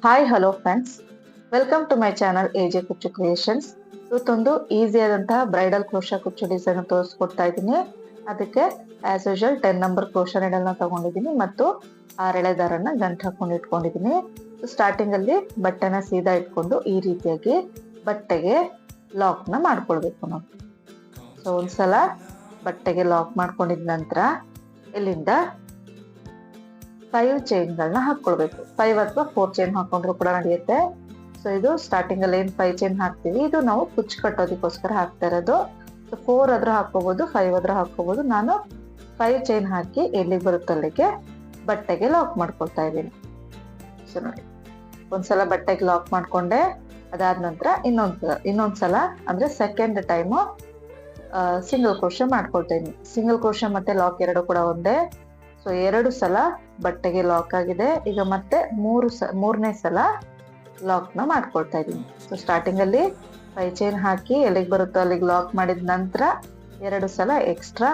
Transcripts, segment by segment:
Hi hello friends, welcome to my channel AJ Kuchchu creations. ಇವತ್ತೊಂದು easy ಆದಂತಹ bridal crochet ಕುಚ್ಚು design ತೋರಿಸ್ಕೊಡ್ತಾ ಇದ್ದೀನಿ. ಅದಕ್ಕೆ ಆಸ್ ಯೂಶುವಲ್ 10 ನಂಬರ್ ಕ್ರೋಶಾ ನೀಡಲ್ನ ತಗೊಂಡಿದ್ದೀನಿ ಮತ್ತು 6 ಎಳೆ ದಾರನ ಗಂಟು ಹಾಕೊಂಡು ಇಟ್ಕೊಂಡಿದ್ದೀನಿ. ಸ್ಟಾರ್ಟಿಂಗ್ ಅಲ್ಲಿ ಬಟ್ಟೆನ ಸೀದಾ ಇಟ್ಕೊಂಡು ಈ ರೀತಿಯಾಗಿ ಬಟ್ಟೆಗೆ ಲಾಕ್ ನ ಮಾಡ್ಕೊಳ್ಬೇಕು ನಾವು. ಸೊ ಒಂದ್ಸಲ ಬಟ್ಟೆಗೆ ಲಾಕ್ ಮಾಡ್ಕೊಂಡಿದ ನಂತರ ಇಲ್ಲಿಂದ 5 ಚೈನ್ಗಳನ್ನ ಹಾಕೊಳ್ಬೇಕು. 5 ಅಥವಾ 4 ಚೈನ್ ಹಾಕೊಂಡ್ರು ಕೂಡ ನಡೆಯುತ್ತೆ. ಸೊ ಇದು ಸ್ಟಾರ್ಟಿಂಗ್ ಅಲ್ಲಿ ಏನ್ 5 ಚೈನ್ ಹಾಕ್ತಿವಿ, ಇದು ನಾವು ಕುಚ್ಚು ಕಟ್ಟೋದಕ್ಕೋಸ್ಕರ ಹಾಕ್ತಾ ಇರೋದು. ಸೊ 4 ಆದ್ರೂ ಹಾಕೋಬಹುದು, 5 ಆದ್ರೂ ಹಾಕೋಬಹುದು. ನಾನು 5 ಚೈನ್ ಹಾಕಿ ಎಲ್ಲಿಗೆ ಬರುತ್ತೆ ಅಲ್ಲಿಗೆ ಬಟ್ಟೆಗೆ ಲಾಕ್ ಮಾಡ್ಕೊಳ್ತಾ ಇದ್ದೀನಿ. ಸೊ ನೋಡಿ, ಒಂದ್ಸಲ ಬಟ್ಟೆಗೆ ಲಾಕ್ ಮಾಡ್ಕೊಂಡೆ. ಅದಾದ ನಂತರ ಇನ್ನೊಂದ್ಸಲ ಅಂದ್ರೆ ಸೆಕೆಂಡ್ ಟೈಮು ಸಿಂಗಲ್ ಕ್ರೋಶಾ ಮಾಡ್ಕೊಳ್ತಾ ಇದೀನಿ. ಸಿಂಗಲ್ ಕ್ರೋಶಾ ಮತ್ತೆ ಲಾಕ್ ಎರಡು ಕೂಡ ಒಂದೇ. ಸೊ 2 ಸಲ ಬಟ್ಟೆಗೆ ಲಾಕ್ ಆಗಿದೆ. ಈಗ ಮತ್ತೆ ಮೂರನೇ ಸಲ ಲಾಕ್ ನ ಮಾಡ್ಕೊಳ್ತಾ ಇದ್ದೀನಿ. ಸೊ ಸ್ಟಾರ್ಟಿಂಗ್ ಅಲ್ಲಿ 5 ಚೈನ್ ಹಾಕಿ ಎಲ್ಲಿಗೆ ಬರುತ್ತೋ ಅಲ್ಲಿಗೆ ಲಾಕ್ ಮಾಡಿದ ನಂತರ 2 ಸಲ ಎಕ್ಸ್ಟ್ರಾ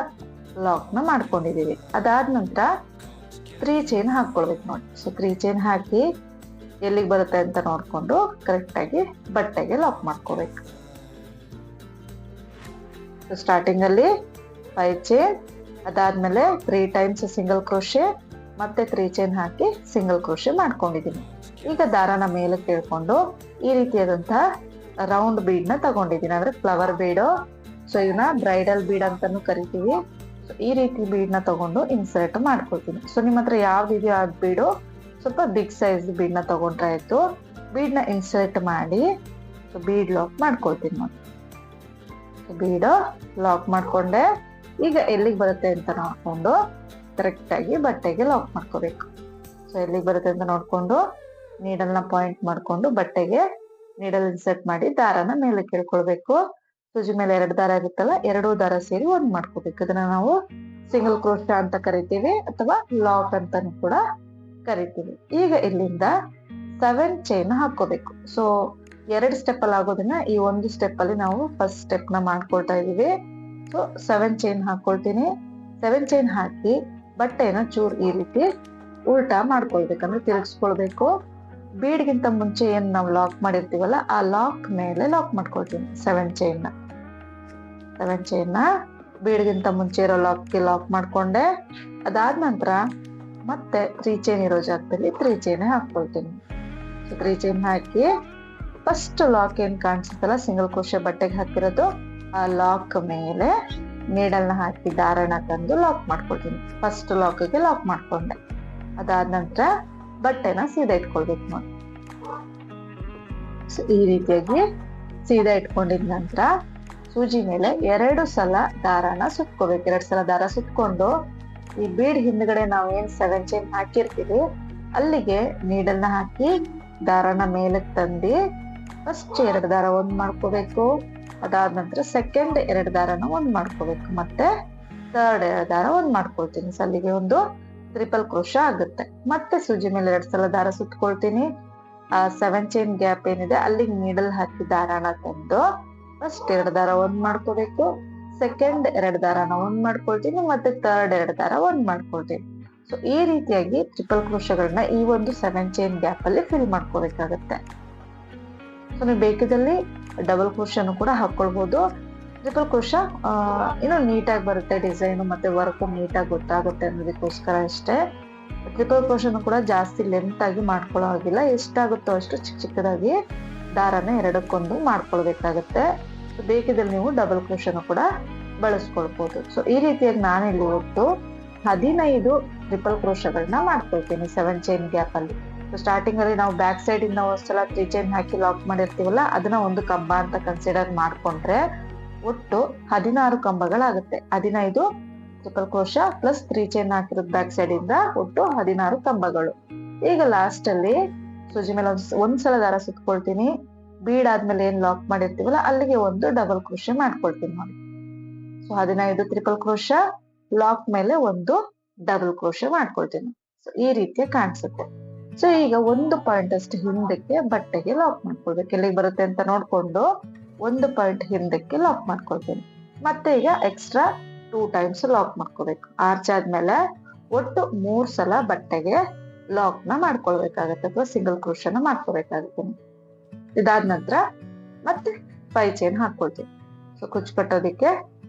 ಲಾಕ್ ನ ಮಾಡ್ಕೊಂಡಿದೀವಿ. ಅದಾದ ನಂತರ 3 ಚೈನ್ ಹಾಕೊಳ್ಬೇಕು ನೋಡಿ. ಸೊ 3 ಚೈನ್ ಹಾಕಿ ಎಲ್ಲಿಗೆ ಬರುತ್ತೆ ಅಂತ ನೋಡ್ಕೊಂಡು ಕರೆಕ್ಟ್ ಆಗಿ ಬಟ್ಟೆಗೆ ಲಾಕ್ ಮಾಡ್ಕೋಬೇಕು. ಸೊ ಸ್ಟಾರ್ಟಿಂಗ್ ಅಲ್ಲಿ 5 ಚೈನ್, ಅದಾದ್ಮೇಲೆ 3 ಟೈಮ್ಸ್ ಸಿಂಗಲ್ ಕ್ರೋಶೆ, ಮತ್ತೆ 3 ಚೈನ್ ಹಾಕಿ ಸಿಂಗಲ್ ಕ್ರೋಶೆ ಮಾಡ್ಕೊಂಡಿದೀನಿ. ಈಗ ದಾರನ ಮೇಲೆ ಕೇಳ್ಕೊಂಡು ಈ ರೀತಿಯಾದಂತಹ ರೌಂಡ್ ಬೀಡ್ ನ ತಗೊಂಡಿದ್ದೀನಿ, ಅಂದ್ರೆ ಫ್ಲವರ್ ಬೀಡು. ಸೊ ಇವನ್ನ ಬ್ರೈಡಲ್ ಬೀಡ್ ಅಂತಾನು ಕರಿತೀವಿ. ಸೊ ಈ ರೀತಿ ಬೀಡ್ ನ ತಗೊಂಡು ಇನ್ಸರ್ಟ್ ಮಾಡ್ಕೊಳ್ತೀನಿ. ಸೊ ನಿಮ್ಮ ಹತ್ರ ಯಾವ್ದಿದೆಯೋ ಆ ಬೀಡು, ಸ್ವಲ್ಪ ಬಿಗ್ ಸೈಜ್ ಬೀಡ್ ನ ತಗೊಂಡ್ರೆ ಆಯ್ತು. ಬೀಡ್ ನ ಇನ್ಸರ್ಟ್ ಮಾಡಿ ಬೀಡ್ ಲಾಕ್ ಮಾಡ್ಕೊಳ್ತೀನಿ ನೋಡಿ. ಬೀಡ್ ಲಾಕ್ ಮಾಡ್ಕೊಂಡೆ. ಈಗ ಎಲ್ಲಿಗೆ ಬರುತ್ತೆ ಅಂತ ನೋಡ್ಕೊಂಡು ಕರೆಕ್ಟ್ ಆಗಿ ಬಟ್ಟೆಗೆ ಲಾಕ್ ಮಾಡ್ಕೋಬೇಕು. ಸೊ ಎಲ್ಲಿಗೆ ಬರುತ್ತೆ ಅಂತ ನೋಡ್ಕೊಂಡು ನೀಡಲ್ನ ಪಾಯಿಂಟ್ ಮಾಡ್ಕೊಂಡು ಬಟ್ಟೆಗೆ ನೀಡಲ್ ಇನ್ಸರ್ಟ್ ಮಾಡಿ ದಾರನ ಮೇಲೆ ಕೇಳ್ಕೊಳ್ಬೇಕು. ಸೂಜಿ ಮೇಲೆ 2 ದಾರ ಇರುತ್ತಲ್ಲ, 2 ದಾರ ಸೇರಿ ಒಂದ್ ಮಾಡ್ಕೋಬೇಕು. ಇದನ್ನ ನಾವು ಸಿಂಗಲ್ ಕ್ರೋಶಾ ಅಂತ ಕರಿತೀವಿ ಅಥವಾ ಲಾಕ್ ಅಂತಾನು ಕೂಡ ಕರಿತೀವಿ. ಈಗ ಇಲ್ಲಿಂದ 7 ಚೈನ್ ಹಾಕೋಬೇಕು. ಸೊ 2 ಸ್ಟೆಪ್ ಅಲ್ಲಿ ಆಗೋದನ್ನ ಈ ಒಂದು ಸ್ಟೆಪ್ ಅಲ್ಲಿ ನಾವು ಫಸ್ಟ್ ಸ್ಟೆಪ್ ನ ಮಾಡ್ಕೊಳ್ತಾ ಇದೀವಿ. ಸೊ 7 ಚೈನ್ ಹಾಕೊಳ್ತೀನಿ. 7 ಚೈನ್ ಹಾಕಿ ಬಟ್ಟೆನ ಚೂರ್ ಈ ರೀತಿ ಉಲ್ಟಾ ಮಾಡ್ಕೊಳ್ಬೇಕಂದ್ರೆ ತಿರುಗಿಸ್ಕೊಳ್ಬೇಕು. ಬೀಡ್ಗಿಂತ ಮುಂಚೆ ಏನ್ ನಾವು ಲಾಕ್ ಮಾಡಿರ್ತೀವಲ್ಲ ಆ ಲಾಕ್ ಮೇಲೆ ಲಾಕ್ ಮಾಡ್ಕೊಳ್ತೀನಿ 7 ಚೈನ್ ನ ಬೀಡ್ಗಿಂತ ಮುಂಚೆ ಇರೋ ಲಾಕ್ಗೆ ಲಾಕ್ ಮಾಡ್ಕೊಂಡೆ. ಅದಾದ ನಂತರ ಮತ್ತೆ 3 ಚೈನ್ ಇರೋ ಜಾಗದಲ್ಲಿ 3 ಚೈನ್ ಹಾಕೊಳ್ತೀನಿ. ಸೊ 3 ಚೈನ್ ಹಾಕಿ ಫಸ್ಟ್ ಲಾಕ್ ಏನ್ ಕಾಣಿಸುತ್ತಲ್ಲ ಸಿಂಗಲ್ ಕ್ರೋಶೆ ಬಟ್ಟೆಗೆ ಹಾಕಿರೋದು, ಆ ಲಾಕ್ ಮೇಲೆ ನೀಡಲ್ನ ಹಾಕಿ ದಾರನ ತಂದು ಲಾಕ್ ಮಾಡ್ಕೊಳ್ತೀನಿ. ಫಸ್ಟ್ ಲಾಕ್ಗೆ ಲಾಕ್ ಮಾಡ್ಕೊಂಡೆ. ಅದಾದ ನಂತರ ಬಟ್ಟೆನ ಸೀದಾ ಇಟ್ಕೊಳ್ಬೇಕು ನೋಡಿ. ಈ ರೀತಿಯಾಗಿ ಸೀದಾ ಇಟ್ಕೊಂಡಿದ ನಂತರ ಸೂಜಿ ಮೇಲೆ 2 ಸಲ ದಾರನ ಸುತ್ಕೋಬೇಕು. 2 ಸಲ ದಾರ ಸುತ್ಕೊಂಡು ಈ ಬೀಡ್ ಹಿಂದ್ಗಡೆ ನಾವು ಏನ್ 7 ಚೈನ್ ಹಾಕಿರ್ತೀವಿ ಅಲ್ಲಿಗೆ ನೀಡಲ್ನ ಹಾಕಿ ದಾರನ ಮೇಲಕ್ಕೆ ತಂದು ಫಸ್ಟ್ 2 ದಾರ ಒಂದ್ ಮಾಡ್ಕೋಬೇಕು. ಅದಾದ ನಂತರ ಸೆಕೆಂಡ್ 2 ದಾರನ ಒಂದ್ ಮಾಡ್ಕೋಬೇಕು. ಮತ್ತೆ ಥರ್ಡ್ 2 ದಾರ ಒಂದ್ ಮಾಡ್ಕೊಳ್ತೀನಿ. ಸೊ ಅಲ್ಲಿಗೆ ಒಂದು ಟ್ರಿಪಲ್ ಕ್ರೋಶಾ ಆಗುತ್ತೆ. ಮತ್ತೆ ಸೂಜಿ ಮೇಲೆ 2 ಸಲ ದಾರ ಸುತ್ಕೊಳ್ತೀನಿ. ಆ 7 ಚೈನ್ ಗ್ಯಾಪ್ ಏನಿದೆ ಅಲ್ಲಿಗೆ ನೀಡಲ್ ಹಾಕಿ ದಾರನ ತಂದು ಫಸ್ಟ್ 2 ದಾರ ಒಂದ್ ಮಾಡ್ಕೋಬೇಕು. ಸೆಕೆಂಡ್ 2 ದಾರನ ಒಂದ್ ಮಾಡ್ಕೊಳ್ತೀನಿ. ಮತ್ತೆ ಥರ್ಡ್ 2 ದಾರ ಒಂದ್ ಮಾಡ್ಕೊಳ್ತೀನಿ. ಸೊ ಈ ರೀತಿಯಾಗಿ ಟ್ರಿಪಲ್ ಕ್ರೋಶಗಳನ್ನ ಈ ಒಂದು 7 ಚೈನ್ ಗ್ಯಾಪ್ ಅಲ್ಲಿ ಫಿಲ್ ಮಾಡ್ಕೋಬೇಕಾಗತ್ತೆ. ಸೊ ನೀವು ಬೇಕಿದಲ್ಲಿ ಡಬಲ್ ಕ್ರೋಶಾನು ಕೂಡ ಹಾಕೊಳ್ಬಹುದು. ಟ್ರಿಪಲ್ ಕ್ರೋಶಾ ಇನ್ನೂ ನೀಟಾಗಿ ಬರುತ್ತೆ, ಡಿಸೈನ್ ಮತ್ತೆ ವರ್ಕ್ ನೀಟಾಗಿ ಗೊತ್ತಾಗುತ್ತೆ ಅನ್ನೋದಕ್ಕೋಸ್ಕರ ಅಷ್ಟೇ. ಟ್ರಿಪಲ್ ಕ್ರೋಶಾನು ಕೂಡ ಜಾಸ್ತಿ ಲೆಂತ್ ಆಗಿ ಮಾಡ್ಕೊಳ್ಳೋ ಹಾಗಿಲ್ಲ, ಎಷ್ಟಾಗುತ್ತೋ ಅಷ್ಟು ಚಿಕ್ಕದಾಗಿ ದಾರನ 2ಕ್ಕೊಂದು ಮಾಡ್ಕೊಳ್ಬೇಕಾಗತ್ತೆ. ಸೊ ಬೇಕಿದ್ರೆ ನೀವು ಡಬಲ್ ಕ್ರೋಶಾನು ಕೂಡ ಬಳಸ್ಕೊಳ್ಬಹುದು. ಸೊ ಈ ರೀತಿಯಾಗಿ ನಾನಿಲ್ಲಿ ಒಟ್ಟು 15 ಟ್ರಿಪಲ್ ಕ್ರೋಶಾಗಳನ್ನ ಮಾಡ್ಕೊಳ್ತೀನಿ 7 ಚೈನ್ ಗ್ಯಾಪ್ ಅಲ್ಲಿ. ಸ್ಟಾರ್ಟಿಂಗ್ ಅಲ್ಲಿ ನಾವು ಬ್ಯಾಕ್ ಸೈಡ್ ಇಂದ ಒಂದ್ಸಲ 3 ಚೈನ್ ಹಾಕಿ ಲಾಕ್ ಮಾಡಿರ್ತೀವಲ್ಲ, ಅದನ್ನ ಒಂದು ಕಂಬ ಅಂತ ಕನ್ಸಿಡರ್ ಮಾಡ್ಕೊಂಡ್ರೆ ಒಟ್ಟು 16 ಕಂಬಗಳಾಗುತ್ತೆ. 15 ಟ್ರಿಪಲ್ ಕ್ರೋಶಾ ಪ್ಲಸ್ 3 ಚೈನ್ ಹಾಕಿರೋದು ಬ್ಯಾಕ್ ಸೈಡ್ ಇಂದ ಒಟ್ಟು 16 ಕಂಬಗಳು. ಈಗ ಲಾಸ್ಟ್ ಅಲ್ಲಿ ಸೂಜಿ ಮೇಲೆ ಒಂದ್ಸಲ ದಾರ ಸುತ್ಕೊಳ್ತೀನಿ. ಬೀಡ್ ಆದ್ಮೇಲೆ ಏನ್ ಲಾಕ್ ಮಾಡಿರ್ತೀವಲ್ಲ ಅಲ್ಲಿಗೆ ಒಂದು ಡಬಲ್ ಕ್ರೋಶೆ ಮಾಡ್ಕೊಳ್ತೀನಿ ನೋಡಿ. ಸೊ 15 ಟ್ರಿಪಲ್ ಕ್ರೋಶಾ, ಲಾಕ್ ಮೇಲೆ ಒಂದು ಡಬಲ್ ಕ್ರೋಶೆ ಮಾಡ್ಕೊಳ್ತೀನಿ. ಸೊ ಈ ರೀತಿ ಕಾಣಿಸುತ್ತೆ. ಸೊ ಈಗ ಒಂದು ಪಾಯಿಂಟ್ ಅಷ್ಟು ಹಿಂದಕ್ಕೆ ಬಟ್ಟೆಗೆ ಲಾಕ್ ಮಾಡ್ಕೊಳ್ಬೇಕು. ಎಲ್ಲಿಗೆ ಬರುತ್ತೆ ಅಂತ ನೋಡ್ಕೊಂಡು 1 ಪಾಯಿಂಟ್ ಹಿಂದಕ್ಕೆ ಲಾಕ್ ಮಾಡ್ಕೊಳ್ತೀನಿ. ಮತ್ತೆ ಈಗ ಎಕ್ಸ್ಟ್ರಾ 2 ಟೈಮ್ಸ್ ಲಾಕ್ ಮಾಡ್ಕೋಬೇಕು. ಆರ್ಚ್ ಆದ್ಮೇಲೆ ಒಟ್ಟು 3 ಸಲ ಬಟ್ಟೆಗೆ ಲಾಕ್ ನ ಮಾಡ್ಕೊಳ್ಬೇಕಾಗತ್ತೆ ಅಥವಾ ಸಿಂಗಲ್ ಕ್ರೋಶನ ಮಾಡ್ಕೋಬೇಕಾಗುತ್ತೆ. ಇದಾದ ನಂತರ ಮತ್ತೆ 5 ಚೈನ್ ಹಾಕೊಳ್ತೀನಿ. ಸೊ ಕುಚ್ಚು ಕಟ್ಟೋದಿಕ್ಕೆ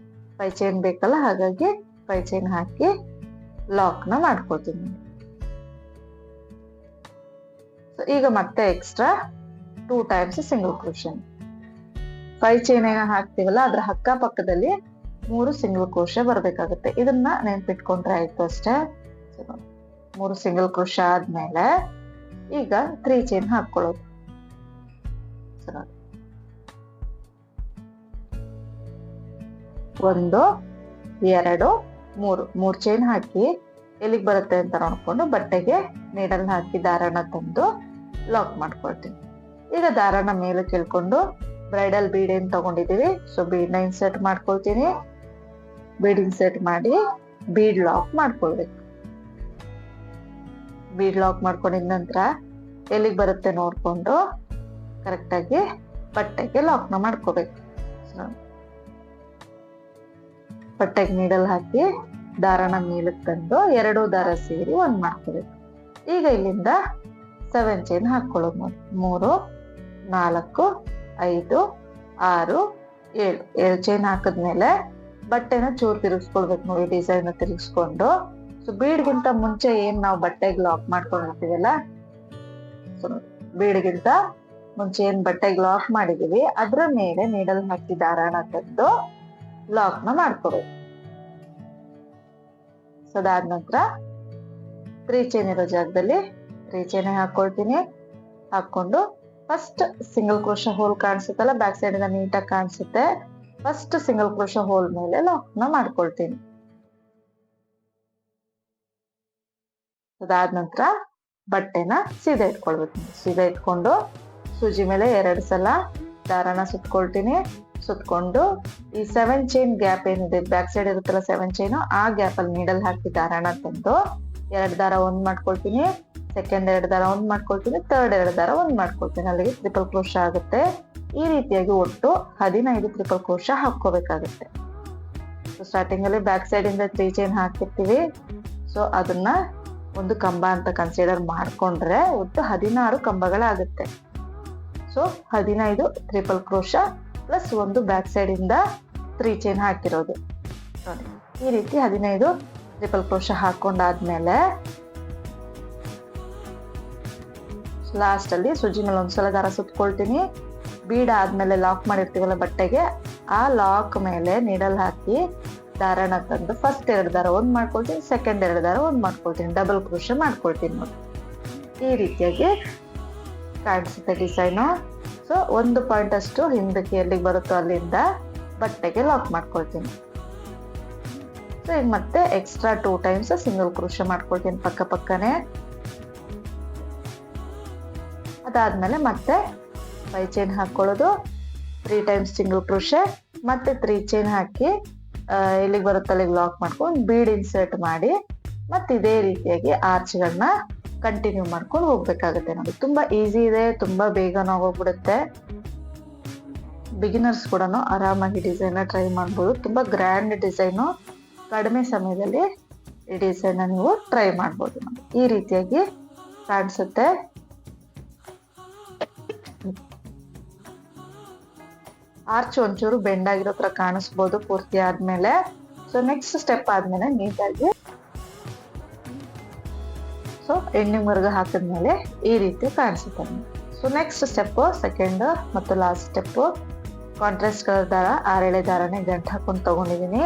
5 ಚೈನ್ ಬೇಕಲ್ಲ, ಹಾಗಾಗಿ 5 ಚೈನ್ ಹಾಕಿ ಲಾಕ್ ನ ಮಾಡ್ಕೊಳ್ತೀನಿ. ಈಗ ಮತ್ತೆ ಎಕ್ಸ್ಟ್ರಾ 2 ಟೈಮ್ಸ್ ಸಿಂಗಲ್ ಕ್ರೋಶನ್. 5 ಚೈನ್ ಏನ ಹಾಕ್ತಿವಲ್ಲ ಅದ್ರ ಅಕ್ಕಪಕ್ಕದಲ್ಲಿ 3 ಸಿಂಗಲ್ ಕ್ರೋಶ ಬರ್ಬೇಕಾಗುತ್ತೆ. ಇದನ್ನ ನೆನ್ಪಿಟ್ಕೊಂಡ್ರೆ ಆಯ್ತು ಅಷ್ಟೇ. 3 ಸಿಂಗಲ್ ಕ್ರೋಶ ಆದ್ಮೇಲೆ ಈಗ 3 ಚೈನ್ ಹಾಕೊಳ್ಳೋದು. 1 2 3 ಚೈನ್ ಹಾಕಿ ಎಲ್ಲಿಗೆ ಬರುತ್ತೆ ಅಂತ ನೋಡ್ಕೊಂಡು ಬಟ್ಟೆಗೆ ನೀಡಲ್ ಹಾಕಿ ದಾರನ ತಂದು ಲಾಕ್ ಮಾಡ್ಕೊಳ್ತೀನಿ. ಈಗ ದಾರನ ಮೇಲೆ ಕೇಳ್ಕೊಂಡು ಬ್ರೈಡಲ್ ಬೀಡ್ ಏನ್ ತಗೊಂಡಿದೀವಿ, ಸೊ ಬೀಡ್ ನ ಇನ್ಸರ್ಟ್ ಮಾಡ್ಕೊಳ್ತೀನಿ. ಬೀಡ್ ಇನ್ಸರ್ಟ್ ಮಾಡಿ ಬೀಡ್ ಲಾಕ್ ಮಾಡ್ಕೊಳ್ಬೇಕು. ಬೀಡ್ ಲಾಕ್ ಮಾಡ್ಕೊಂಡಿದ ನಂತರ ಎಲ್ಲಿಗೆ ಬರುತ್ತೆ ನೋಡ್ಕೊಂಡು ಕರೆಕ್ಟ್ ಆಗಿ ಬಟ್ಟೆಗೆ ಲಾಕ್ ನ ಮಾಡ್ಕೋಬೇಕು. ಬಟ್ಟೆಗೆ ನೀಡಲ್ ಹಾಕಿ ದಾರನ ಮೇಲಕ್ಕೆ ತಂದು 2 ದಾರ ಸೇರಿ 1 ಮಾಡ್ಕೋಬೇಕು. ಈಗ ಇಲ್ಲಿಂದ 7 ಚೈನ್ ಹಾಕೊಳ್ಳೋದು ನೋಡಿ. 3 4 5 6 7 ಚೈನ್ ಹಾಕಿದ್ಮೇಲೆ ಬಟ್ಟೆನ ಚೂರು ತಿರುಗಿಸ್ಕೊಳ್ಬೇಕು ನೋಡಿ, ಡಿಸೈನ್ ತಿರುಗಿಸ್ಕೊಂಡು. ಸೊ ಬೀಡ್ಗಿಂತ ಮುಂಚೆ ಏನ್ ನಾವು ಬಟ್ಟೆಗೆ ಲಾಕ್ ಮಾಡ್ಕೊಂಡಿರ್ತೀವಲ್ಲ, ಸೊ ಬೀಡ್ಗಿಂತ ಮುಂಚೆ ಏನ್ ಬಟ್ಟೆಗೆ ಲಾಕ್ ಮಾಡಿದೀವಿ ಅದ್ರ ಮೇಲೆ ನೀಡಲ್ ಹಾಕಿ ದಾರನ ತಂದು ಲಾಕ್ ನ ಮಾಡ್ಕೋಬೇಕು. ಸೊ ಅದಾದ ನಂತರ 3 ಚೈನ್ ಇರೋ ಜಾಗದಲ್ಲಿ 3 ಚೈನ್ ಹಾಕೊಳ್ತೀನಿ. ಹಾಕೊಂಡು ಫಸ್ಟ್ ಸಿಂಗಲ್ ಕ್ರೋಶ ಹೋಲ್ ಕಾಣಿಸುತ್ತಲ್ಲ, ಬ್ಯಾಕ್ ಸೈಡ್ ಇಂದ ನೀಟಾಗಿ ಕಾಣಿಸುತ್ತೆ. ಫಸ್ಟ್ ಸಿಂಗಲ್ ಕ್ರೋಶ ಹೋಲ್ ಮೇಲೆ ಲಾಕ್ ನ ಮಾಡ್ಕೊಳ್ತೀನಿ. ಅದಾದ ನಂತರ ಬಟ್ಟೆನ ಸೀದಾ ಇಟ್ಕೊಳ್ಬೇಕು. ಸೀದಾ ಇಟ್ಕೊಂಡು ಸೂಜಿ ಮೇಲೆ 2 ಸಲ ದಾರನ ಸುತ್ಕೊಳ್ತೀನಿ. ಸುತ್ಕೊಂಡು ಈ 7 ಚೈನ್ ಗ್ಯಾಪ್ ಏನಿದೆ, ಬ್ಯಾಕ್ ಸೈಡ್ ಇರುತ್ತಲ್ಲ 7 ಚೈನ್, ಆ ಗ್ಯಾಪ್ ಅಲ್ಲಿ ನೀಡಲ್ ಹಾಕಿ ದಾರನ ತಂದು 2 ದಾರ 1 ಮಾಡ್ಕೊಳ್ತೀನಿ. ಸೆಕೆಂಡ್ 2 ದಾರ 1 ಮಾಡ್ಕೊಳ್ತೀನಿ. ಥರ್ಡ್ 2 ದಾರ 1 ಮಾಡ್ಕೊಳ್ತೀನಿ. ಅಲ್ಲಿಗೆ ಟ್ರಿಪಲ್ ಕ್ರೋಶ ಆಗುತ್ತೆ. ಈ ರೀತಿಯಾಗಿ ಒಟ್ಟು 15 ಟ್ರಿಪಲ್ ಕ್ರೋಶ ಹಾಕೋಬೇಕಾಗುತ್ತೆ. ಸ್ಟಾರ್ಟಿಂಗ್ ಅಲ್ಲಿ ಬ್ಯಾಕ್ ಸೈಡ್ ಇಂದ 3 ಚೈನ್ ಹಾಕಿರ್ತೀವಿ. ಸೊ ಅದನ್ನ ಒಂದು ಕಂಬ ಅಂತ ಕನ್ಸಿಡರ್ ಮಾಡ್ಕೊಂಡ್ರೆ ಒಟ್ಟು 16 ಕಂಬಗಳಾಗುತ್ತೆ. So 15 triple crochet plus 1 back side ಇಂದ 3 ಚೈನ್ ಹಾಕಿರೋದು ನೋಡಿ. ಈ ರೀತಿ 15 ಟ್ರಿಪಲ್ ಕ್ರೋಶ ಹಾಕೊಂಡಾದ್ಮೇಲೆ ಲಾಸ್ಟ್ ಅಲ್ಲಿ ಸುಜಿ ಮೇಲೆ ಒಂದ್ಸಲ ದಾರ ಸುತ್ಕೊಳ್ತೀನಿ. ಬೀಡ್ ಆದ್ಮೇಲೆ ಲಾಕ್ ಮಾಡಿರ್ತೀವಲ್ಲ ಬಟ್ಟೆಗೆ, ಆ ಲಾಕ್ ಮೇಲೆ ನೀಡಲ್ ಹಾಕಿ ದಾರನ ತಂದು ಫಸ್ಟ್ 2 ದಾರ 1 ಮಾಡ್ಕೊಳ್ತೀನಿ. ಸೆಕೆಂಡ್ 2 ದಾರ 1 ಮಾಡ್ಕೊಳ್ತೀನಿ. ಡಬಲ್ ಕ್ರೋಶ ಮಾಡ್ಕೊಳ್ತೀನಿ ನೋಡಿ. ಈ ರೀತಿಯಾಗಿ ಕಾಣಿಸುತ್ತೆ ಡಿಸೈನು. ಸೊ 1 ಪಾಯಿಂಟ್ ಅಷ್ಟು ಹಿಂದಕ್ಕೆ ಎಲ್ಲಿಗೆ ಬರುತ್ತೋ ಅಲ್ಲಿಂದ ಬಟ್ಟೆಗೆ ಲಾಕ್ ಮಾಡ್ಕೊಳ್ತೀನಿ. ಸೊ ಈಗ ಮತ್ತೆ ಎಕ್ಸ್ಟ್ರಾ 2 ಟೈಮ್ಸ್ ಸಿಂಗಲ್ ಕ್ರೋಶ ಮಾಡ್ಕೊಳ್ತೀನಿ ಪಕ್ಕ ಪಕ್ಕನೆ. ಅದಾದ್ಮೇಲೆ ಮತ್ತೆ 5 ಚೈನ್ ಹಾಕೊಳ್ಳೋದು, 3 ಟೈಮ್ಸ್ ಸಿಂಗಲ್ ಕ್ರೋಶ, ಮತ್ತೆ 3 ಚೈನ್ ಹಾಕಿ ಎಲ್ಲಿಗೆ ಬರುತ್ತೆ ಅಲ್ಲಿಗೆ ಲಾಕ್ ಮಾಡ್ಕೊಂಡು ಬೀಡ್ ಇನ್ಸರ್ಟ್ ಮಾಡಿ ಮತ್ತೆ ಇದೇ ರೀತಿಯಾಗಿ ಆರ್ಚ್ಗಳನ್ನ ಕಂಟಿನ್ಯೂ ಮಾಡ್ಕೊಂಡು ಹೋಗ್ಬೇಕಾಗುತ್ತೆ ನೋಡಿ. ತುಂಬಾ ಈಸಿ ಇದೆ, ತುಂಬಾ ಬೇಗನ ಹೋಗ್ಬಿಡುತ್ತೆ. ಬಿಗಿನರ್ಸ್ ಕೂಡ ಆರಾಮಾಗಿ ಡಿಸೈನ್ ಟ್ರೈ ಮಾಡ್ಬೋದು. ತುಂಬಾ ಗ್ರ್ಯಾಂಡ್ ಡಿಸೈನು, ಕಡಿಮೆ ಸಮಯದಲ್ಲಿ ಈ ಡಿಸೈನ್ ನೀವು ಟ್ರೈ ಮಾಡ್ಬೋದು ನೋಡಿ. ಈ ರೀತಿಯಾಗಿ ಕಾಣಿಸುತ್ತೆ. ಆರ್ಚ್ ಒಂಚೂರು ಬೆಂಡ್ ಆಗಿರೋ ತರ ಕಾಣಿಸ್ಬೋದು ಪೂರ್ತಿ ಆದ್ಮೇಲೆ. ಸೊ ನೆಕ್ಸ್ಟ್ ಸ್ಟೆಪ್ ಆದ್ಮೇಲೆ ನೀಟಾಗಿ ಸೊ ಎಂಡಿಂಗ್ ವರ್ಗ ಹಾಕಿದ್ಮೇಲೆ ಈ ರೀತಿ ಕಾಣಿಸುತ್ತೆ. ಸೊ ನೆಕ್ಸ್ಟ್ ಸ್ಟೆಪ್ ಸೆಕೆಂಡ್ ಮತ್ತು ಲಾಸ್ಟ್ ಸ್ಟೆಪ್ ಕಾಂಟ್ರಾಸ್ಟ್ ಕಲರ್ ದಾರ 6 ಎಳೆ ದಾರನೇ ಗಂಟು ಹಾಕೊಂಡು ತಗೊಂಡಿದೀನಿ.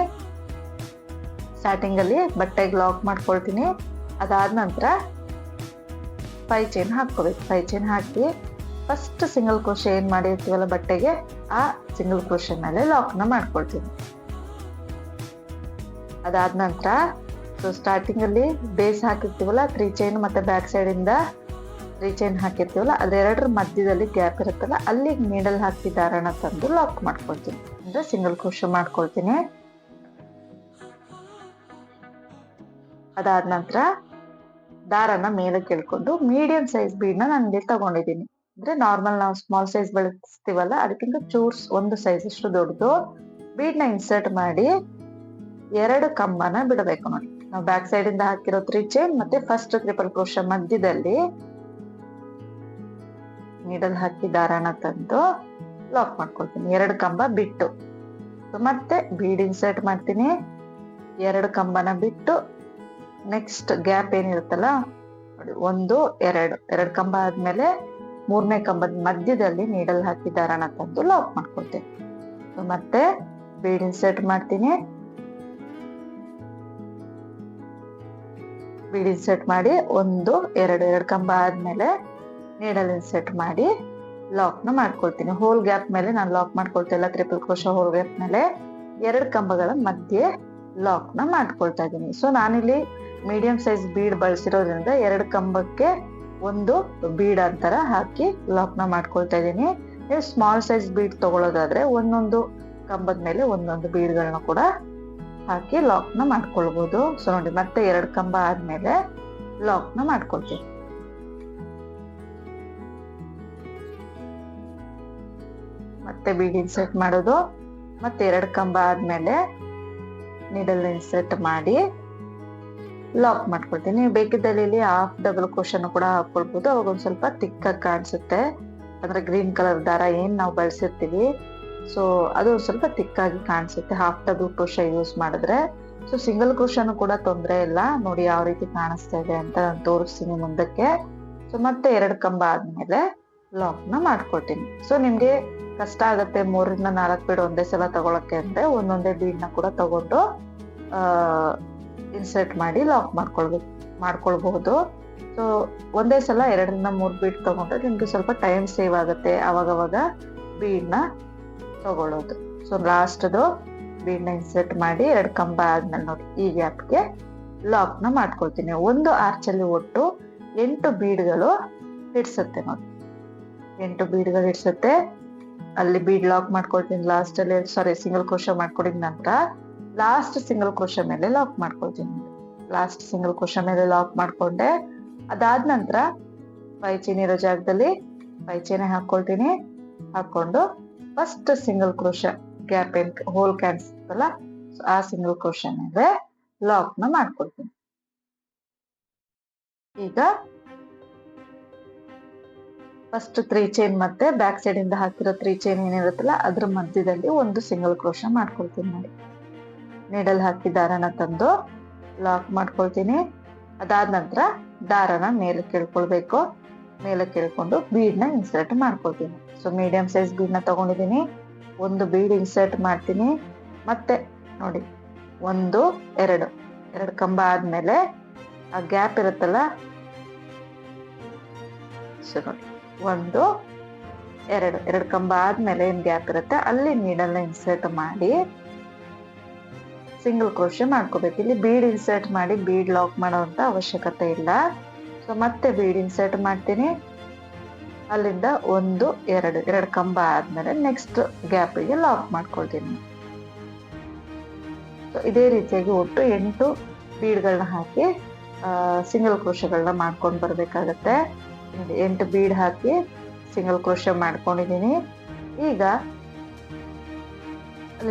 ಸ್ಟಾರ್ಟಿಂಗ್ ಅಲ್ಲಿ ಬಟ್ಟೆಗೆ ಲಾಕ್ ಮಾಡ್ಕೊಳ್ತೀನಿ. ಅದಾದ ನಂತರ 5 ಚೈನ್ ಹಾಕೋಬೇಕು. 5 ಚೈನ್ ಹಾಕಿ ಫಸ್ಟ್ ಸಿಂಗಲ್ ಕ್ರೋಶ ಏನ್ ಮಾಡಿರ್ತೀವಲ್ಲ ಬಟ್ಟೆಗೆ, ಆ ಸಿಂಗಲ್ ಕ್ರೋಶ ಮೇಲೆ ಲಾಕ್ ನ ಮಾಡ್ಕೊಳ್ತೀನಿ. ಅದಾದ ನಂತರ ಸೊ ಸ್ಟಾರ್ಟಿಂಗ್ ಅಲ್ಲಿ ಬೇಸ್ ಹಾಕಿರ್ತೀವಲ್ಲ 3 ಚೈನ್ ಮತ್ತೆ ಬ್ಯಾಕ್ ಸೈಡ್ ಇಂದ 3 ಚೈನ್ ಹಾಕಿರ್ತೀವಲ್ಲ ಅದೆರಡರ ಮಧ್ಯದಲ್ಲಿ ಗ್ಯಾಪ್ ಇರುತ್ತಲ್ಲ ಅಲ್ಲಿಗೆ ನೀಡಲ್ ಹಾಕಿ ದಾರನ ತಂದು ಲಾಕ್ ಮಾಡ್ಕೊಳ್ತೀನಿ. ಅಂದ್ರೆ ಸಿಂಗಲ್ ಕ್ರೋಶ ಮಾಡ್ಕೊಳ್ತೀನಿ. ಅದಾದ ನಂತರ ದಾರನ ಮೇಲೆ ಕೇಳ್ಕೊಂಡು ಮೀಡಿಯಂ ಸೈಜ್ ಬೀಡ್ ನ ನಾನು ಇಲ್ಲಿ ತಗೊಂಡಿದ್ದೀನಿ. ಅಂದ್ರೆ ನಾರ್ಮಲ್ ನಾವು ಸ್ಮಾಲ್ ಸೈಜ್ ಬಳಸ್ತೀವಲ್ಲ ಅದಕ್ಕಿಂತ ಚೂರ್ಸ್ 1 ಸೈಜ್ ಅಷ್ಟು ದೊಡ್ಡದು ಬೀಡ್ ನ ಇನ್ಸರ್ಟ್ ಮಾಡಿ 2 ಕಂಬನ ಬಿಡಬೇಕು ನೋಡಿ. ನಾವು ಬ್ಯಾಕ್ ಸೈಡ್ ಇಂದ ಹಾಕಿರೋ 3 ಚೈನ್ ಮತ್ತೆ ಫಸ್ಟ್ ಟ್ರಿಪಲ್ ಕ್ರೋಶೆ ಮಧ್ಯದಲ್ಲಿ ನೀಡಲ್ ಹಾಕಿ ದಾರನ ತಂದು ಲಾಕ್ ಮಾಡ್ಕೊಳ್ತೀನಿ 2 ಕಂಬ ಬಿಟ್ಟು. ಮತ್ತೆ ಬೀಡ್ ಇನ್ಸರ್ಟ್ ಮಾಡ್ತೀನಿ, 2 ಕಂಬನ ಬಿಟ್ಟು ನೆಕ್ಸ್ಟ್ ಗ್ಯಾಪ್ ಏನಿರುತ್ತಲ್ಲ ನೋಡಿ 1 2 ಕಂಬ ಆದ್ಮೇಲೆ 3ನೇ ಕಂಬದ ಮಧ್ಯದಲ್ಲಿ ನೀಡಲ್ ಹಾಕಿ ದಾರನ ತಂದು ಲಾಕ್ ಮಾಡ್ಕೊಳ್ತೀನಿ. ಮತ್ತೆ ಬೀಡ್ ಇನ್ಸರ್ಟ್ ಮಾಡ್ತೀನಿ, ಬೀಡ್ ಇನ್ಸರ್ಟ್ ಮಾಡಿ 1 2 ಕಂಬ ಆದ್ಮೇಲೆ ನೀಡಲ್ ಇನ್ಸರ್ಟ್ ಮಾಡಿ ಲಾಕ್ ನ ಮಾಡ್ಕೊಳ್ತೀನಿ. ಹೋಲ್ ಗ್ಯಾಪ್ ಮೇಲೆ ನಾನು ಲಾಕ್ ಮಾಡ್ಕೊಳ್ತಾ ಇಲ್ಲ, ಟ್ರಿಪಲ್ ಕ್ರೋಶೆ ಹೋಲ್ ಗ್ಯಾಪ್ ಮೇಲೆ 2 ಕಂಬಗಳ ಮಧ್ಯೆ ಲಾಕ್ ನ ಮಾಡ್ಕೊಳ್ತಾ ಇದ್ದೀನಿ. ಸೊ ನಾನಿಲ್ಲಿ ಮೀಡಿಯಂ ಸೈಜ್ ಬೀಡ್ ಬಳಸಿರೋದ್ರಿಂದ 2 ಕಂಬಕ್ಕೆ 1 ಬೀಡ್ ಅಂತರ ಹಾಕಿ ಲಾಕ್ ನ ಮಾಡ್ಕೊಳ್ತಾ ಇದ್ದೀನಿ. ನೀವು ಸ್ಮಾಲ್ ಸೈಜ್ ಬೀಡ್ ತಗೊಳ್ಳೋದಾದ್ರೆ ಒಂದೊಂದು ಕಂಬದ ಮೇಲೆ ಒಂದೊಂದು ಬೀಡ್ಗಳನ್ನ ಕೂಡ ಹಾಕಿ ಲಾಕ್ ನ ಮಾಡ್ಕೊಳ್ಬಹುದು. ಸೊ ನೋಡಿ ಮತ್ತೆ 2 ಕಂಬ ಆದ್ಮೇಲೆ ಲಾಕ್ ನ ಮಾಡ್ಕೊಳ್ತೀನಿ. ಮತ್ತೆ ಬೀಡ್ ಇನ್ಸರ್ಟ್ ಮಾಡೋದು, ಮತ್ತೆ 2 ಕಂಬ ಆದ್ಮೇಲೆ ನೀಡಲ್ ಇನ್ಸರ್ಟ್ ಮಾಡಿ ಲಾಕ್ ಮಾಡ್ಕೊಳ್ತೀನಿ. ನೀವು ಬೇಕಿದ್ದಲ್ಲಿ ಇಲ್ಲಿ ಹಾಫ್ ಡಬಲ್ ಕ್ರೋಶೆ ಕೂಡ ಹಾಕೊಳ್ಬಹುದು, ಅವಾಗ ಒಂದ್ ಸ್ವಲ್ಪ ತಿಕ್ಕಾಗಿ ಕಾಣಿಸುತ್ತೆ. ಅಂದ್ರೆ ಗ್ರೀನ್ ಕಲರ್ ದಾರ ಏನ್ ನಾವು ಬಳಸಿರ್ತೀವಿ ಸೊ ಅದು ಸ್ವಲ್ಪ ತಿಕ್ಕಾಗಿ ಕಾಣಿಸುತ್ತೆ ಹಾಫ್ ಡಬಲ್ ಕ್ರೋಶೆ ಯೂಸ್ ಮಾಡಿದ್ರೆ. ಸೊ ಸಿಂಗಲ್ ಕ್ರೋಶೆನೂ ಕೂಡ ತೊಂದರೆ ಇಲ್ಲ. ನೋಡಿ ಯಾವ ರೀತಿ ಕಾಣಿಸ್ತಾ ಇದೆ ಅಂತ ನಾನು ತೋರಿಸ್ತೀನಿ ಮುಂದಕ್ಕೆ. ಸೊ ಮತ್ತೆ 2 ಕಂಬ ಆದ್ಮೇಲೆ ಲಾಕ್ ನ ಮಾಡ್ಕೊಳ್ತೀನಿ. ಸೊ ನಿಮ್ಗೆ ಕಷ್ಟ ಆಗತ್ತೆ 3 ರಿಂದ 4 ಬೀಡ್ ಒಂದೇ ಸಲ ತಗೊಳಕ್ಕೆ ಅಂದ್ರೆ ಒಂದೊಂದೇ ಬೀಡ್ ನ ಕೂಡ ತಗೊಂಡು ಇನ್ಸರ್ಟ್ ಮಾಡಿ ಲಾಕ್ ಮಾಡ್ಕೊಳ್ಬಹುದು. ಸೊ ಒಂದೇ ಸಲ 2 ರಿಂದ 3 ಬೀಡ್ ತಗೊಂಡ್ರೆ ನಿಮ್ಗೆ ಸ್ವಲ್ಪ ಟೈಮ್ ಸೇವ್ ಆಗುತ್ತೆ ಅವಾಗವಾಗ ಬೀಡ್ ನ ತಗೊಳ್ಳೋದು. ಸೊ ಲಾಸ್ಟ್ದು ಬೀಡ್ ನ ಇನ್ಸರ್ಟ್ ಮಾಡಿ 2 ಕಂಬ ಆದ್ಮೇಲೆ ನೋಡಿ ಈ ಗ್ಯಾಪ್ಗೆ ಲಾಕ್ ನ ಮಾಡ್ಕೊಳ್ತೀನಿ. ಒಂದು ಆರ್ಚ್ ಅಲ್ಲಿ ಒಟ್ಟು 8 ಬೀಡ್ಗಳು ಹಿಡ್ಸುತ್ತೆ ನೋಡಿ, 8 ಬೀಡ್ಗಳು ಹಿಡ್ಸುತ್ತೆ. ಅಲ್ಲಿ ಬೀಡ್ ಲಾಕ್ ಮಾಡ್ಕೊಳ್ತೀನಿ ಲಾಸ್ಟ್ ಅಲ್ಲಿ, ಸಿಂಗಲ್ ಕ್ರೋಶೆ ಮಾಡ್ಕೊಂಡಿದ ನಂತರ ಲಾಸ್ಟ್ ಸಿಂಗಲ್ ಕ್ರೋಶೆ ಮೇಲೆ ಲಾಕ್ ಮಾಡ್ಕೊಳ್ತೀನಿ. ಲಾಸ್ಟ್ ಸಿಂಗಲ್ ಕ್ರೋಶೆ ಮೇಲೆ ಲಾಕ್ ಮಾಡ್ಕೊಂಡೆ. ಅದಾದ ನಂತರ 5 ಚೈನ್ ಇರೋ ಜಾಗದಲ್ಲಿ 5 ಚೈನ್ ಹಾಕೊಳ್ತೀನಿ. ಹಾಕೊಂಡು ಫಸ್ಟ್ ಸಿಂಗಲ್ ಕ್ರೋಶೆ ಗ್ಯಾಪ್ ಏನ್ ಹೋಲ್ ಕಾಣಿಸುತ್ತಲ್ಲ ಆ ಸಿಂಗಲ್ ಕ್ರೋಶೆ ಮೇಲೆ ಲಾಕ್ ನ ಮಾಡ್ಕೊಳ್ತೀನಿ. ಈಗ ಫಸ್ಟ್ 3 ಚೈನ್ ಮತ್ತೆ ಬ್ಯಾಕ್ ಸೈಡ್ ಇಂದ ಹಾಕಿರೋ 3 ಚೈನ್ ಏನಿರುತ್ತಲ್ಲ ಅದ್ರ ಮಧ್ಯದಲ್ಲಿ ಒಂದು ಸಿಂಗಲ್ ಕ್ರೋಶೆ ಮಾಡ್ಕೊಳ್ತೀನಿ ನೋಡಿ. ನೀಡಲ್ ಹಾಕಿ ದಾರನ ತಂದು ಲಾಕ್ ಮಾಡ್ಕೊಳ್ತೀನಿ. ಅದಾದ ನಂತರ ದಾರನ ಮೇಲೆ ಕೇಳ್ಕೊಳ್ಬೇಕು, ಮೇಲೆ ಕೇಳ್ಕೊಂಡು ಬೀಡ್ ನ ಇನ್ಸರ್ಟ್ ಮಾಡ್ಕೊಳ್ತೀನಿ. ಸೊ ಮೀಡಿಯಂ ಸೈಜ್ ಬೀಡ್ ನ ತಗೊಂಡಿದ್ದೀನಿ, ಒಂದು ಬೀಡ್ ಇನ್ಸರ್ಟ್ ಮಾಡ್ತೀನಿ. ಮತ್ತೆ ನೋಡಿ 1 2 ಕಂಬ ಆದ್ಮೇಲೆ ಆ ಗ್ಯಾಪ್ ಇರುತ್ತಲ್ಲ ಸೊ ನೋಡಿ 1 2 ಕಂಬ ಆದ್ಮೇಲೆ ಏನ್ ಗ್ಯಾಪ್ ಇರುತ್ತೆ ಅಲ್ಲಿ ನೀಡಲ್ ನ ಇನ್ಸರ್ಟ್ ಮಾಡಿ ಸಿಂಗಲ್ ಕ್ರೋಶೆ ಮಾಡ್ಕೋಬೇಕು. ಇಲ್ಲಿ ಬೀಡ್ ಇನ್ಸರ್ಟ್ ಮಾಡಿ ಬೀಡ್ ಲಾಕ್ ಮಾಡೋಂತ ಅವಶ್ಯಕತೆ ಇಲ್ಲ. ಸೊ ಮತ್ತೆ ಬೀಡ್ ಇನ್ಸರ್ಟ್ ಮಾಡ್ತೀನಿ, ಅಲ್ಲಿಂದ 1 2 ಕಂಬ ಆದ್ಮೇಲೆ ನೆಕ್ಸ್ಟ್ ಗ್ಯಾಪ್ ಗೆ ಲಾಕ್ ಮಾಡ್ಕೊಳ್ತೀನಿ. ಸೊ ಇದೇ ರೀತಿಯಾಗಿ ಒಟ್ಟು 8 ಬೀಡ್ಗಳನ್ನ ಹಾಕಿ ಸಿಂಗಲ್ ಕ್ರೋಶೆಗಳನ್ನ ಮಾಡ್ಕೊಂಡು ಬರ್ಬೇಕಾಗತ್ತೆ. 8 ಬೀಡ್ ಹಾಕಿ ಸಿಂಗಲ್ ಕ್ರೋಶೆ ಮಾಡ್ಕೊಂಡಿದೀನಿ. ಈಗ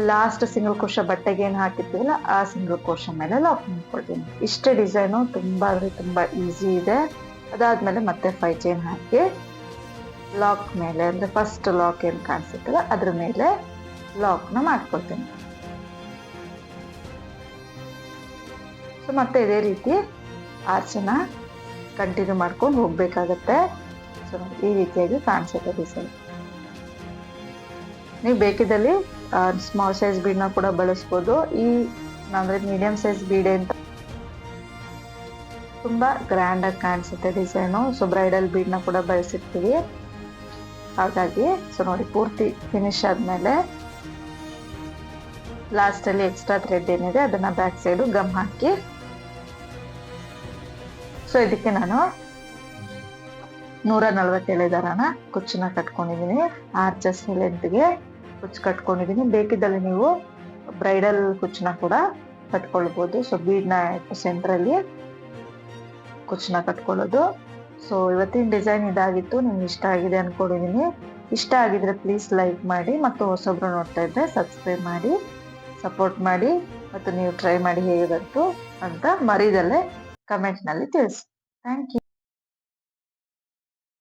ಲಾಸ್ಟ್ ಸಿಂಗಲ್ ಕ್ರೋಶೆ ಬಟ್ಟೆಗೆ ಏನ್ ಹಾಕಿರ್ತೀವಲ್ಲ ಆ ಸಿಂಗಲ್ ಕ್ರೋಶೆ ಮೇಲೆ ಲಾಕ್ ಮಾಡ್ಕೊಳ್ತೀನಿ. ಇಷ್ಟೇ ಡಿಸೈನು, ತುಂಬಾ ಅಂದ್ರೆ ತುಂಬಾ ಈಸಿ ಇದೆ. ಅದಾದ್ಮೇಲೆ ಮತ್ತೆ 5 ಚೈನ್ ಹಾಕಿ ಲಾಕ್ ಮೇಲೆ ಅಂದ್ರೆ ಫಸ್ಟ್ ಲಾಕ್ ಏನ್ ಕಾಣಿಸುತ್ತಲ್ಲ ಅದ್ರ ಮೇಲೆ ಲಾಕ್ ನ ಮಾಡ್ಕೊಳ್ತೀನಿ. ಸೊ ಮತ್ತೆ ಇದೇ ರೀತಿ ಆರ್ಚನ ಕಂಟಿನ್ಯೂ ಮಾಡ್ಕೊಂಡು ಹೋಗ್ಬೇಕಾಗತ್ತೆ. ಸೊ ಈ ರೀತಿಯಾಗಿ ಕಾಣಿಸುತ್ತೆ ಡಿಸೈನ್. ನೀವು ಬೇಕಿದ್ದಲ್ಲಿ ಸ್ಮಾಲ್ ಸೈಜ್ ಬೀಡ್ ನ ಕೂಡ ಬಳಸ್ಬೋದು. ಈ ಅಂದ್ರೆ ಮೀಡಿಯಂ ಸೈಜ್ ಬೀಡ್ ಅಂತ ತುಂಬಾ ಗ್ರ್ಯಾಂಡ್ ಆಗಿ ಕಾಣಿಸುತ್ತೆ ಡಿಸೈನು. ಸೊ ಬ್ರೈಡಲ್ ಬೀಡ್ ನ ಕೂಡ ಬಳಸಿರ್ತೀವಿ ಹಾಗಾಗಿ. ಸೊ ನೋಡಿ ಪೂರ್ತಿ ಫಿನಿಶ್ ಆದ್ಮೇಲೆ ಲಾಸ್ಟ್ ಅಲ್ಲಿ ಎಕ್ಸ್ಟ್ರಾ ಥ್ರೆಡ್ ಏನಿದೆ ಅದನ್ನ ಬ್ಯಾಕ್ ಸೈಡ್ ಗಮ್ ಹಾಕಿ, ಸೊ ಇದಕ್ಕೆ ನಾನು 147 ದಾರನ ಕುಚ್ಚನ್ನ ಕಟ್ಕೊಂಡಿದೀನಿ. ಆರ್ಚಸ್ ಲೆಂತ್ಗೆ ಕುಚ್ಚು ಕಟ್ಕೊಂಡಿದೀನಿ. ಬೇಕಿದ್ದಲ್ಲಿ ನೀವು ಬ್ರೈಡಲ್ ಕುಚ್ಚನ್ನ ಕೂಡ ಕಟ್ಕೊಳ್ಬಹುದು. ಸೊ ಬೀಡ್ ನ ಸೆಂಟರ್ ಅಲ್ಲಿ ಕುಚ್ಚನ್ನ ಕಟ್ಕೊಳ್ಳೋದು. ಸೊ ಇವತ್ತಿನ ಡಿಸೈನ್ ಇದಾಗಿತ್ತು. ನಿಮ್ಗೆ ಇಷ್ಟ ಆಗಿದೆ ಅನ್ಕೊಂಡಿದೀನಿ. ಇಷ್ಟ ಆಗಿದ್ರೆ ಪ್ಲೀಸ್ ಲೈಕ್ ಮಾಡಿ, ಮತ್ತು ಹೊಸೊಬ್ರು ನೋಡ್ತಾ ಇದ್ರೆ ಸಬ್ಸ್ಕ್ರೈಬ್ ಮಾಡಿ ಸಪೋರ್ಟ್ ಮಾಡಿ, ಮತ್ತು ನೀವು ಟ್ರೈ ಮಾಡಿ ಹೇಗೆ ಬಂತು ಅಂತ ಮರಿದಲ್ಲೇ ಕಮೆಂಟ್ ನಲ್ಲಿ ತಿಳಿಸಿ. Thank you.